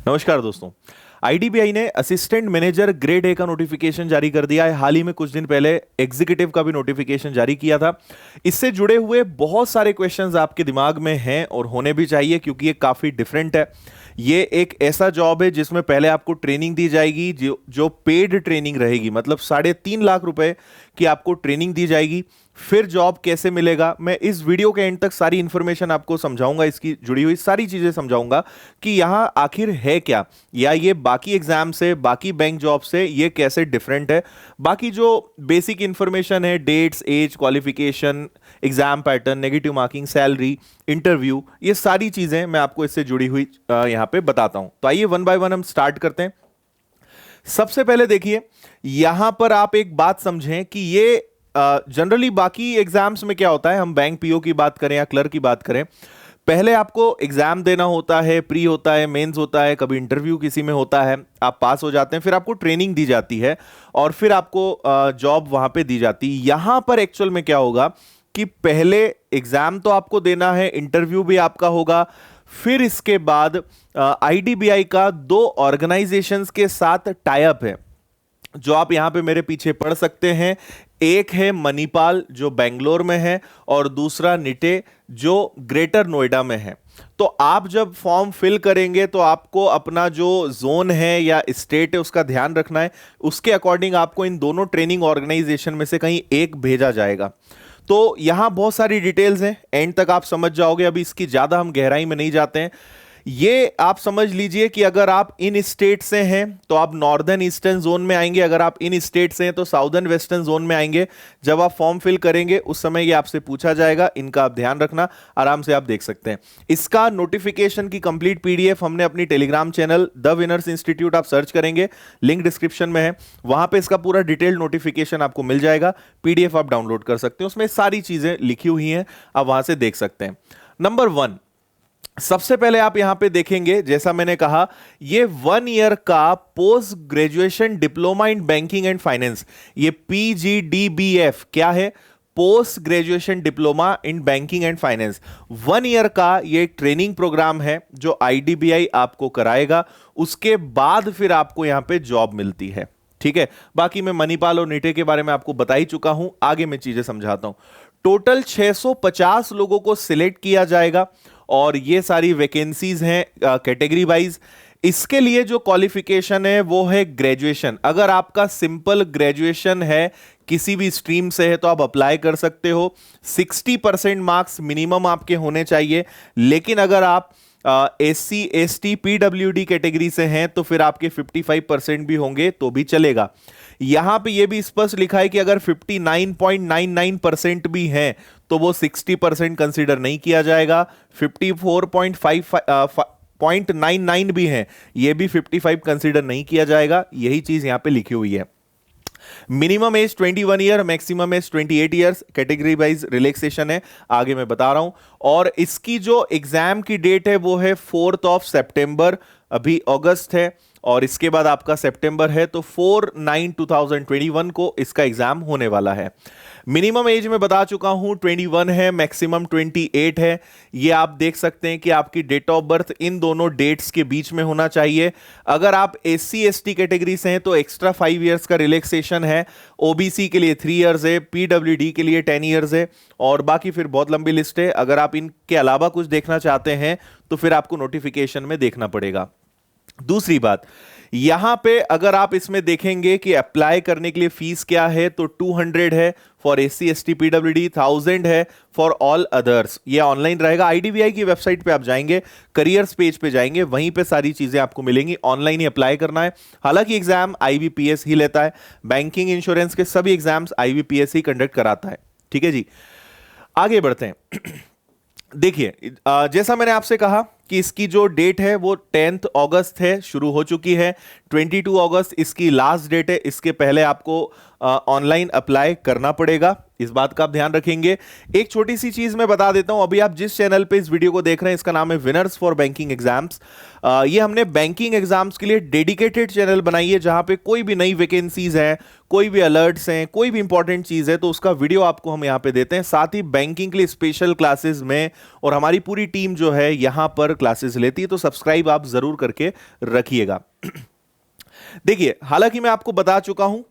नमस्कार दोस्तों। आईडीबीआई ने असिस्टेंट मैनेजर ग्रेड ए का नोटिफिकेशन जारी कर दिया है। हाल ही में कुछ दिन पहले एग्जीक्यूटिव का भी नोटिफिकेशन जारी किया था। इससे जुड़े हुए बहुत सारे क्वेश्चंस आपके दिमाग में हैं और होने भी चाहिए, क्योंकि ये काफी डिफरेंट है। ये एक ऐसा जॉब है जिसमें पहले आपको ट्रेनिंग दी जाएगी, जो पेड ट्रेनिंग रहेगी, मतलब 3.5 लाख रुपए की आपको ट्रेनिंग दी जाएगी। फिर जॉब कैसे मिलेगा, मैं इस वीडियो के एंड तक सारी इंफॉर्मेशन आपको समझाऊंगा, इसकी जुड़ी हुई सारी चीजें समझाऊंगा कि यहां आखिर है क्या, या ये बाकी एग्जाम से, बाकी बैंक जॉब से ये कैसे डिफरेंट है। बाकी जो बेसिक इंफॉर्मेशन है, dates, age, qualification, exam pattern, negative marking, salary, interview, ये सारी चीजें मैं आपको इससे जुड़ी हुई यहां पे बताता हूं। तो आइए वन बाय वन हम स्टार्ट करते हैं। सबसे पहले देखिए, यहां पर आप एक बात समझें कि ये जनरली बाकी एग्जाम्स में क्या होता है, हम बैंक पीओ की बात करें या क्लर्क की बात करें, पहले आपको एग्जाम देना होता है, प्री होता है, मेंस होता है, कभी इंटरव्यू किसी में होता है, आप पास हो जाते हैं, फिर आपको ट्रेनिंग दी जाती है और फिर आपको जॉब वहां पे दी जाती है। यहां पर एक्चुअल में क्या होगा कि पहले एग्जाम तो आपको देना है, इंटरव्यू भी आपका होगा, फिर इसके बाद आईडीबीआई का 2 ऑर्गेनाइजेशंस के साथ टाई अप है, जो आप यहां पे मेरे पीछे पढ़ सकते हैं। एक है मणिपाल जो बेंगलोर में है, और दूसरा निटे जो ग्रेटर नोएडा में है। तो आप जब फॉर्म फिल करेंगे तो आपको अपना जो जोन है या स्टेट है उसका ध्यान रखना है। उसके अकॉर्डिंग आपको इन दोनों ट्रेनिंग ऑर्गेनाइजेशन में से कहीं एक भेजा जाएगा। तो यहां बहुत सारी डिटेल्स हैं, एंड तक आप समझ जाओगे, अभी इसकी ज्यादा हम गहराई में नहीं जाते हैं। ये आप समझ लीजिए कि अगर आप इन स्टेट से हैं तो आप नॉर्दर्न ईस्टर्न जोन में आएंगे, अगर आप इन स्टेट से हैं तो साउदर्न वेस्टर्न जोन में आएंगे। जब आप फॉर्म फिल करेंगे उस समय ये आपसे पूछा जाएगा, इनका आप ध्यान रखना। आराम से आप देख सकते हैं। इसका नोटिफिकेशन की कंप्लीट पीडीएफ हमने अपनी Telegram channel the winners institute, आप सर्च करेंगे, लिंक डिस्क्रिप्शन में है, वहां पे इसका पूरा डिटेल्ड नोटिफिकेशन आपको मिल जाएगा। पीडीएफ आप डाउनलोड कर सकते हैं, उसमें सारी चीजें लिखी हुई हैं, आप वहां से देख सकते हैं। नंबर 1, सबसे पहले आप यहां पे देखेंगे, जैसा मैंने कहा, ये 1 ईयर का post graduation diploma in banking and finance, ये पीजीडीबीएफ क्या है, post graduation diploma in banking and finance. 1 year का ये ट्रेनिंग प्रोग्राम है जो आईडीबीआई आपको कराएगा। उसके बाद फिर आपको यहां पे जॉब मिलती है। ठीक है, बाकी मैं मणिपाल और निटे के बारे में आपको बता ही चुका हूं, आगे मैं चीजें समझाता हूं। टोटल 650 लोगों को सिलेक्ट किया जाएगा और ये सारी वैकेंसीज हैं कैटेगरी वाइज। इसके लिए जो क्वालिफिकेशन है वो है ग्रेजुएशन। अगर आपका सिंपल ग्रेजुएशन है, किसी भी स्ट्रीम से है, तो आप अप्लाई कर सकते हो। 60% मार्क्स मिनिमम आपके होने चाहिए। लेकिन अगर आप एससी, एसटी, पीडब्ल्यूडी कैटेगरी से हैं तो फिर आपके 55% भी होंगे तो भी चलेगा। यहां पे ये भी स्पष्ट लिखा है कि अगर 59.99% भी हैं तो वो 60% कंसीडर नहीं किया जाएगा। 54.99 भी हैं, ये भी 55 कंसीडर नहीं किया जाएगा। यही चीज यहां पे लिखी हुई है। Minimum age 21 year, maximum age 28 years, category wise relaxation है, आगे मैं बता रहा हूं। और इसकी जो एग्जाम की डेट है वो है 4 सितंबर, अभी अगस्त है और इसके बाद आपका सितंबर है, तो 4/9/2021 को इसका एग्जाम होने वाला है। मिनिमम एज में बता चुका हूं 21 है, मैक्सिमम 28 है। ये आप देख सकते हैं कि आपकी डेट ऑफ बर्थ इन दोनों डेट्स के बीच में होना चाहिए। अगर आप एससी एसटी कैटेगरी से हैं तो एक्स्ट्रा 5 इयर्स का रिलैक्सेशन है। ओबीसी के लिए 3 इयर्स है, पीडब्ल्यूडी के लिए 10 इयर्स है, और बाकी फिर बहुत लंबी लिस्ट है। अगर आप इनके अलावा कुछ देखना चाहते हैं तो फिर आपको नोटिफिकेशन में देखना पड़ेगा। दूसरी बात, यहां पे अगर आप इसमें देखेंगे कि अप्लाई करने के लिए फीस क्या है, तो 200 है फॉर एससी एसटी पीडब्ल्यूडी, 1000 है फॉर ऑल अदर्स। ये ऑनलाइन रहेगा। आईडीबीआई की वेबसाइट पे आप जाएंगे, करियर्स पेज पे जाएंगे, वहीं पे सारी चीजें आपको मिलेंगी। ऑनलाइन ही अप्लाई करना है। हालांकि एग्जाम आईबीपीएस ही लेता है, बैंकिंग इंश्योरेंस के सभी एग्जाम्स आईबीपीएस ही कंडक्ट कराता है। ठीक है जी, आगे बढ़ते हैं। देखिए, जैसा मैंने आपसे कहा कि इसकी जो डेट है वो 10 अगस्त है, शुरू हो चुकी है। 22 अगस्त इसकी लास्ट डेट है। इसके पहले आपको ऑनलाइन अप्लाई करना पड़ेगा, इस बात का आप ध्यान रखेंगे। एक छोटी सी चीज मैं बता देता हूं, अभी आप जिस चैनल पे इस वीडियो को देख रहे हैं इसका नाम है विनर्स फॉर बैंकिंग एग्जाम्स। ये हमने बैंकिंग एग्जाम्स के लिए डेडिकेटेड चैनल बनाई है, जहां पे कोई भी नई वैकेंसीज है, कोई भी अलर्ट्स हैं, कोई भी इंपॉर्टेंट चीज है तो उसका वीडियो आपको हम यहां पे देते हैं। साथ ही बैंकिंग के लिए स्पेशल क्लासेस में, और हमारी पूरी टीम जो है यहां पर क्लासेस लेती है, तो सब्सक्राइब आप जरूर करके रखिएगा। देखिए, हालांकि मैं आपको बता चुका हूं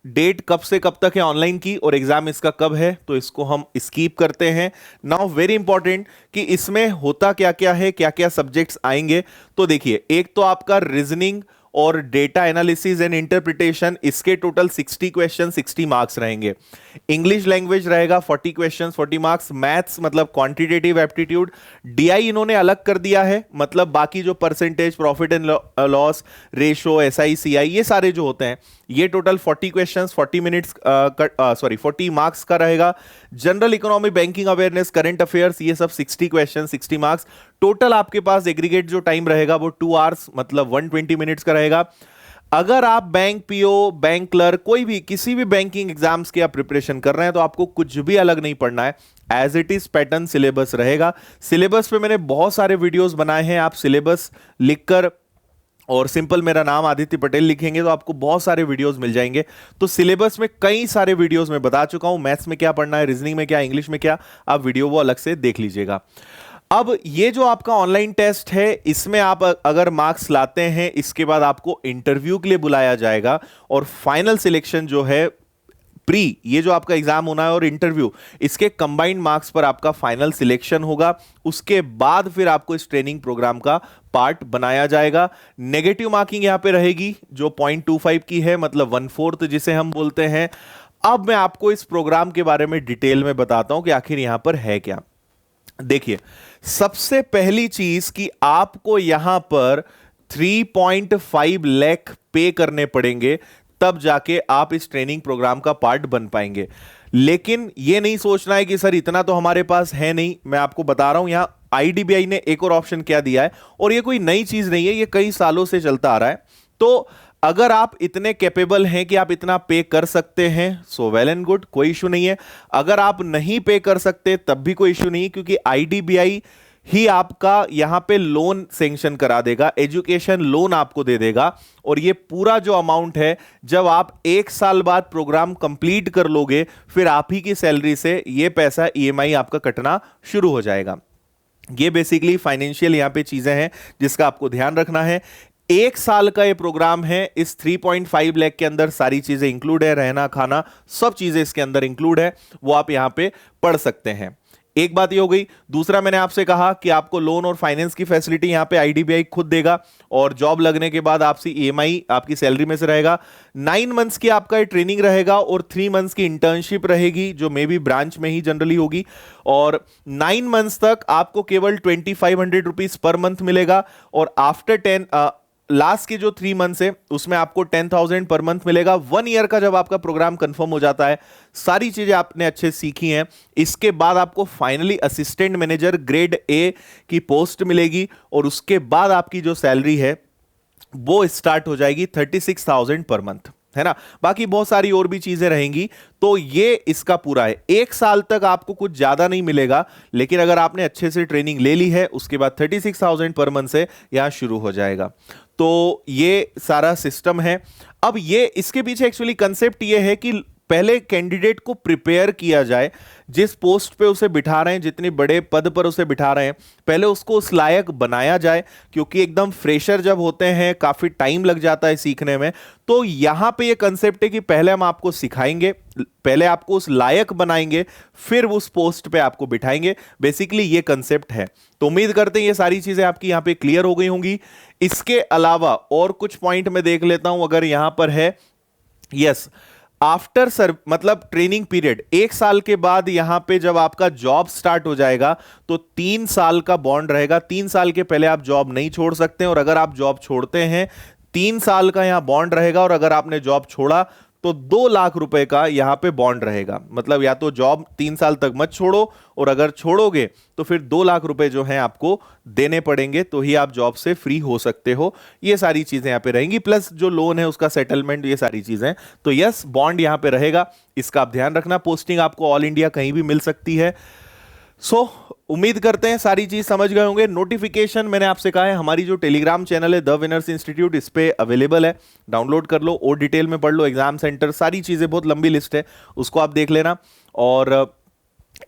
डेट कब से कब तक है ऑनलाइन की और एग्जाम इसका कब है, तो इसको हम स्कीप करते हैं। नाउ वेरी इंपॉर्टेंट कि इसमें होता क्या क्या है, क्या क्या सब्जेक्ट्स आएंगे। तो देखिए, एक तो आपका रीजनिंग और डेटा एनालिसिस एंड इंटरप्रिटेशन, इसके टोटल 60 क्वेश्चन 60 मार्क्स रहेंगे। इंग्लिश लैंग्वेज रहेगा 40 क्वेश्चन 40 मार्क्स। मैथ्स मतलब क्वांटिटेटिव एप्टीट्यूड, डीआई इन्होंने अलग कर दिया है, मतलब बाकी जो percentage, profit and loss ratio, SI CI, ये सारे जो होते हैं, ये टोटल 40 क्वेश्चंस 40 मिनट्स 40 मार्क्स का रहेगा। General economy, banking awareness, current affairs, ये सब 60 क्वेश्चन 60 मार्क्स। टोटल आपके पास एग्रीगेट जो टाइम रहेगा वो 2 आवर्स मतलब 120 मिनट्स का रहेगा। अगर आप बैंक पीओ, बैंक क्लर्क, कोई भी किसी भी बैंकिंग एग्जाम्स की आप प्रिपरेशन कर रहे हैं, तो आपको कुछ भी अलग नहीं पढ़ना है, as it is pattern syllabus रहेगा। सिलेबस पे मैंने बहुत सारे वीडियोस बनाए हैं, आप सिलेबस लिखकर और सिंपल मेरा नाम आदित्य पटेल लिखेंगे तो आपको बहुत सारे वीडियोस मिल जाएंगे। तो सिलेबस में कई सारे वीडियोस में बता चुका हूं, मैथ्स में क्या पढ़ना है, रीजनिंग में क्या, इंग्लिश में क्या, आप वीडियो वो अलग से देख लीजिएगा। अब ये जो आपका ऑनलाइन टेस्ट है, इसमें आप अगर मार्क्स लाते हैं, इसके बाद आपको इंटरव्यू के लिए बुलाया जाएगा और फाइनल सिलेक्शन जो है, प्री ये जो आपका एग्जाम होना है और इंटरव्यू, इसके कंबाइंड मार्क्स पर आपका फाइनल सिलेक्शन होगा। उसके बाद फिर आपको इस ट्रेनिंग प्रोग्राम का पार्ट बनाया जाएगा। नेगेटिव मार्किंग यहां पे रहेगी जो 0.25 की है, मतलब 1/4 जिसे हम बोलते हैं। अब मैं आपको इस प्रोग्राम के बारे में डिटेल में बताता हूं कि आखिर यहां पर है क्या। देखिए, सबसे पहली चीज कि आपको यहां पर 3.5 लाख पे करने पड़ेंगे, तब जाके आप इस ट्रेनिंग प्रोग्राम का पार्ट बन पाएंगे। लेकिन यह नहीं सोचना है कि सर इतना तो हमारे पास है नहीं। मैं आपको बता रहा हूं, यहां आईडीबीआई ने एक और ऑप्शन क्या दिया है, और यह कोई नई चीज नहीं है, यह कई सालों से चलता आ रहा है। तो अगर आप इतने कैपेबल हैं कि आप इतना पे कर सकते हैं, सो वेल एंड गुड, कोई इशू नहीं है। अगर आप नहीं पे कर सकते तब भी कोई इशू नहीं, क्योंकि आईडीबीआई ही आपका यहां पे लोन सैंक्शन करा देगा, एजुकेशन लोन आपको दे देगा। और ये पूरा जो अमाउंट है, जब आप 1 साल बाद प्रोग्राम कंप्लीट कर लोगे, फिर आप ही की सैलरी से ये पैसा ईएमआई आपका कटना शुरू हो जाएगा। ये बेसिकली फाइनेंशियल यहां पे चीजें हैं जिसका आपको ध्यान रखना है। 1 साल का ये प्रोग्राम है, इस 3.5 लाख के अंदर सारी चीजें इंक्लूड है, रहना खाना सब चीजें इसके अंदर इंक्लूड है, वो आप यहां पे पढ़ सकते हैं। एक बात ये हो गई। दूसरा, मैंने आपसे कहा कि आपको लोन और फाइनेंस की फैसिलिटी यहां पे आईडीबीआई खुद देगा, और जॉब लगने के बाद आपसे ईएमआई आपकी सैलरी में से रहेगा। 9 मंथ्स की आपका ट्रेनिंग रहेगा और 3 मंथ्स की इंटर्नशिप रहेगी, जो मे बी ब्रांच में ही जनरली होगी। और 9 मंथ्स तक आपको केवल 2500 रुपीज पर मंथ मिलेगा, और आफ्टर 10 लास्ट के जो 3 मंथ्स है उसमें आपको 10,000 पर मंथ मिलेगा। 1 ईयर का जब आपका प्रोग्राम कंफर्म हो जाता है, सारी चीजें आपने अच्छे सीखी हैं, इसके बाद आपको finally assistant manager grade A की पोस्ट मिलेगी, और उसके बाद आपकी जो सैलरी है वो स्टार्ट हो जाएगी 36,000 पर मंथ, है ना। बाकी बहुत सारी और भी चीजें रहेंगी। तो ये इसका पूरा है। 1 साल तक आपको कुछ ज्यादा नहीं मिलेगा, लेकिन अगर आपने अच्छे से ट्रेनिंग ले ली है, उसके बाद 36,000 पर मंथ से यहां शुरू हो जाएगा। तो ये सारा सिस्टम है। अब ये इसके पीछे एक्चुअली कंसेप्ट ये है कि पहले कैंडिडेट को प्रिपेयर किया जाए, जिस पोस्ट पे उसे बिठा रहे हैं, जितने बड़े पद पर उसे बिठा रहे हैं, पहले उसको उस लायक बनाया जाए, क्योंकि एकदम फ्रेशर जब होते हैं काफी टाइम लग जाता है सीखने में। तो यहां पे ये कंसेप्ट है कि पहले हम आपको सिखाएंगे, पहले आपको उस लायक बनाएंगे, फिर उस पोस्ट पे आपको बिठाएंगे। बेसिकली ये कंसेप्ट है। तो उम्मीद करते हैं ये सारी चीजें आपकी यहां पे क्लियर हो गई होंगी। इसके अलावा और कुछ पॉइंट मैं देख लेता हूं, अगर यहां पर है। यस, आफ्टर मतलब ट्रेनिंग पीरियड 1 साल के बाद यहां पे जब आपका जॉब स्टार्ट हो जाएगा, तो 3 साल का बॉन्ड रहेगा। 3 साल के पहले आप जॉब नहीं छोड़ सकते, और अगर आप जॉब छोड़ते हैं 3 साल का यहां बॉन्ड रहेगा, और अगर आपने जॉब छोड़ा तो 2 लाख रुपए का यहां पे बॉन्ड रहेगा। मतलब या तो जॉब 3 साल तक मत छोड़ो, और अगर छोड़ोगे तो फिर 2 लाख रुपए जो हैं आपको देने पड़ेंगे, तो ही आप जॉब से फ्री हो सकते हो। ये सारी चीजें यहां पे रहेंगी, प्लस जो लोन है उसका सेटलमेंट, ये सारी चीजें। तो यस, बॉन्ड यहां पे रहेगा, इसका आप ध्यान रखना। पोस्टिंग आपको ऑल इंडिया कहीं भी मिल सकती है। उम्मीद करते हैं सारी चीज समझ गए होंगे। नोटिफिकेशन मैंने आपसे कहा है, हमारी जो टेलीग्राम चैनल है द विनर्स इंस्टीट्यूट, इस पे अवेलेबल है, डाउनलोड कर लो और डिटेल में पढ़ लो। एग्जाम सेंटर, सारी चीजें, बहुत लंबी लिस्ट है, उसको आप देख लेना। और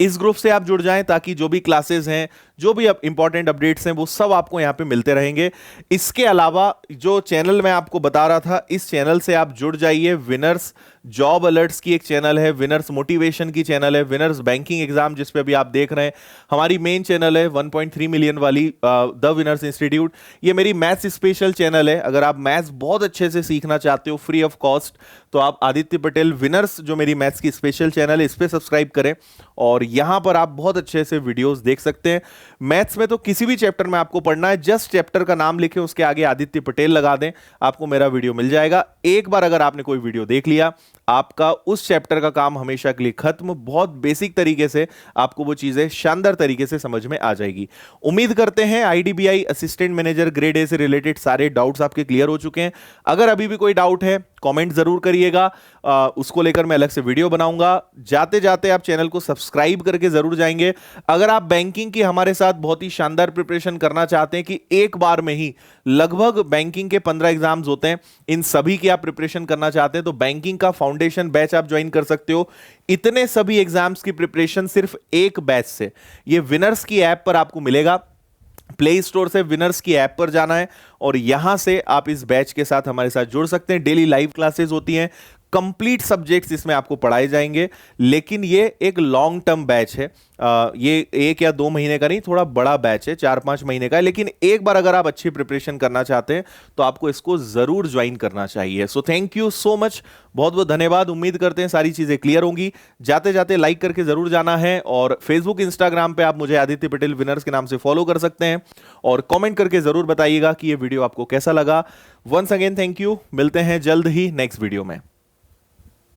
इस ग्रुप से आप जुड़ जाएं, ताकि जो भी क्लासेस हैं, जो भी इंपॉर्टेंट अपडेट्स हैं वो सब आपको यहाँ पे मिलते रहेंगे। इसके अलावा जो चैनल मैं आपको बता रहा था, इस चैनल से आप जुड़ जाइए। विनर्स जॉब अलर्ट्स की एक चैनल है, विनर्स मोटिवेशन की चैनल है, विनर्स बैंकिंग एग्जाम जिस पे अभी आप देख रहे हैं, हमारी मेन चैनल है 1.3 मिलियन वाली द विनर्स इंस्टीट्यूट। ये मेरी मैथ्स स्पेशल चैनल है। अगर आप मैथ्स बहुत अच्छे से सीखना चाहते हो फ्री ऑफ कॉस्ट, तो आप आदित्य पटेल विनर्स जो मेरी मैथ्स की स्पेशल चैनल है इस पे सब्सक्राइब करें और यहां पर आप बहुत अच्छे से वीडियोस देख सकते हैं। मैथ्स में तो किसी भी चैप्टर में आपको पढ़ना है, जस्ट चैप्टर का नाम लिखें, उसके आगे आदित्य पटेल लगा दें, आपको मेरा वीडियो मिल जाएगा। एक बार अगर आपने कोई वीडियो देख लिया, आपका उस चैप्टर का काम हमेशा के लिए खत्म। बहुत बेसिक तरीके से आपको वो चीजें शानदार तरीके से समझ में आ जाएगी। उम्मीद करते हैं IDBI assistant manager grade A से रिलेटेड सारे डाउट्स आपके क्लियर हो चुके हैं। अगर अभी भी कोई डाउट है कमेंट जरूर करिएगा, उसको लेकर मैं अलग से वीडियो बनाऊंगा। जाते जाते आप चैनल को सब्सक्राइब करके जरूर जाएंगे। अगर आप बैंकिंग की हमारे साथ बहुत ही शानदार प्रिपरेशन करना चाहते हैं कि एक बार में ही लगभग बैंकिंग के 15 एग्जाम्स होते हैं, इन सभी की आप प्रिपरेशन करना चाहते हैं, तो बैंकिंग का फाउंडेशन बैच आप ज्वाइन कर सकते हो। इतने सभी एग्जाम्स की प्रिपरेशन सिर्फ एक बैच से, ये विनर्स की ऐप पर आपको मिलेगा। प्ले स्टोर से विनर्स की ऐप पर जाना है और यहां से आप इस बैच के साथ हमारे साथ जुड़ सकते हैं। डेली लाइव क्लासेस होती हैं, कंप्लीट सब्जेक्ट्स इसमें आपको पढ़ाए जाएंगे, लेकिन ये एक लॉन्ग टर्म बैच है। ये 1 या 2 महीने का नहीं, थोड़ा बड़ा बैच है, 4-5 महीने का है। लेकिन एक बार अगर आप अच्छी प्रिपरेशन करना चाहते हैं तो आपको इसको जरूर ज्वाइन करना चाहिए। So thank you so much, बहुत बहुत धन्यवाद। उम्मीद करते हैं सारी चीजें क्लियर होंगी। जाते जाते लाइक करके जरूर जाना है और फेसबुक इंस्टाग्राम पे आप मुझे आदित्य पटेल विनर्स के नाम से फॉलो कर सकते हैं और कमेंट करके जरूर बताइएगा कि ये वीडियो आपको कैसा लगा। वंस अगेन थैंक यू, मिलते हैं जल्द ही नेक्स्ट वीडियो में।